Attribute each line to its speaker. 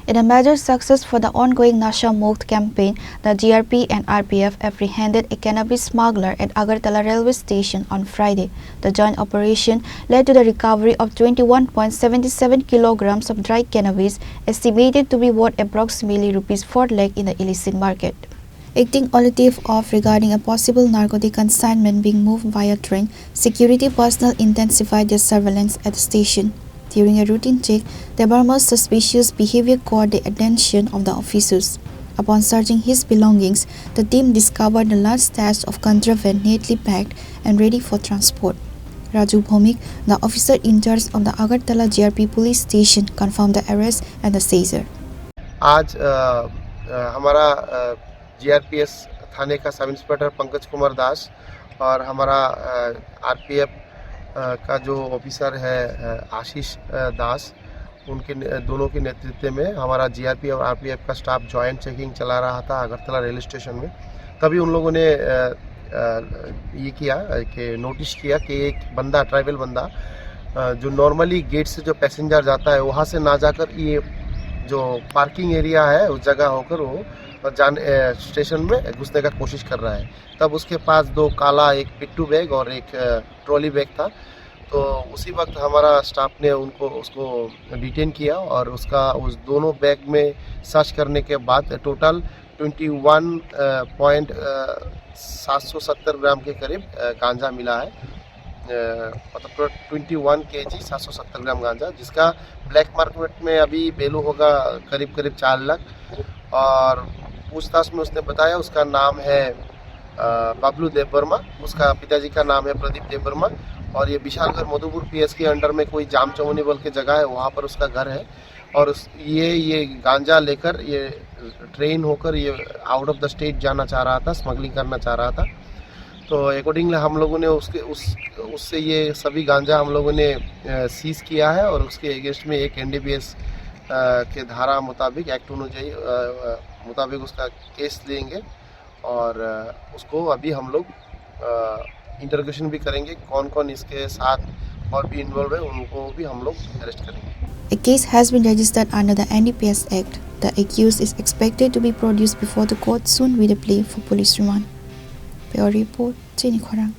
Speaker 1: In a major success for the ongoing Nasha Mukt campaign, the GRP and RPF apprehended a cannabis smuggler at Agartala railway station on Friday. The joint operation led to the recovery of 21.77 kilograms of dry cannabis, estimated to be worth approximately Rs 4 lakh in the illicit market. Acting on a tip-off regarding a possible narcotic consignment being moved via train, security personnel intensified their surveillance at the station. During a routine check, Debarma's suspicious behavior caught the attention of the officers. Upon searching his belongings, the team discovered a large stash of contraband neatly packed and ready for transport. Raju Bhomik, the officer in charge of the Agartala GRP police station, confirmed the arrest and the seizure.
Speaker 2: आज हमारा GRPS थाने का sub inspector Pankaj Kumar Das और हमारा RPF का जो officer है आशीष दास, उनके दोनों के नेतृत्व में हमारा GRP और RPF का स्टाफ जॉइंट चेकिंग चला रहा था अगरतला रेलवे स्टेशन में। तभी उन लोगों ने ये किया कि नोटिस किया कि एक बंदा, ट्राइबल बंदा, जो नॉर्मली गेट से जो पैसेंजर जाता है वहाँ से ना जाकर ये जो पार्किंग एरिया है उस जगह होकर वो स्टेशन में घुसने का कोशिश कर रहा है। तब उसके पास दो काला, एक पिट्ठू बैग और एक ट्रॉली बैग था। तो उसी वक्त हमारा स्टाफ ने उसको डिटेन किया और उस दोनों बैग में सर्च करने के बाद टोटल 21.770 ग्राम के करीब गांजा मिला है। मतलब 21 kg 770 ग्राम गांजा, जिसका ब्लैक मार्केट में अभी वैल्यू होगा करीब 4 लाख। और पूछताछ में उसने बताया उसका नाम है बबलू देववर्मा, उसका पिताजी का नाम है प्रदीप देववर्मा, और ये विशालगढ़ मधुपुर PS के अंडर में कोई जाम चौनी बोल के जगह है, वहाँ पर उसका घर है। और ये गांजा लेकर ये ट्रेन होकर ये आउट ऑफ द स्टेट जाना चाह रहा था, स्मगलिंग करना चाह रहा था। तो अकॉर्डिंगली हम लोगों ने उससे ये सभी गांजा हम लोगों ने सीज किया है और उसके अगेंस्ट में एक NDPS के धारा मुताबिक, एक्ट मुताबिक उसका केस लेंगे और उसको अभी हम लोग इंटरोगेशन भी करेंगे। कौन कौन इसके साथ और भी इन्वॉल्व है उनको भी हम लोग अरेस्ट करेंगे।
Speaker 1: A case has been registered under the NDPS Act. The accused is expected to be produced before the court soon with a plea for police remand. Pure report, Jenny Khorang.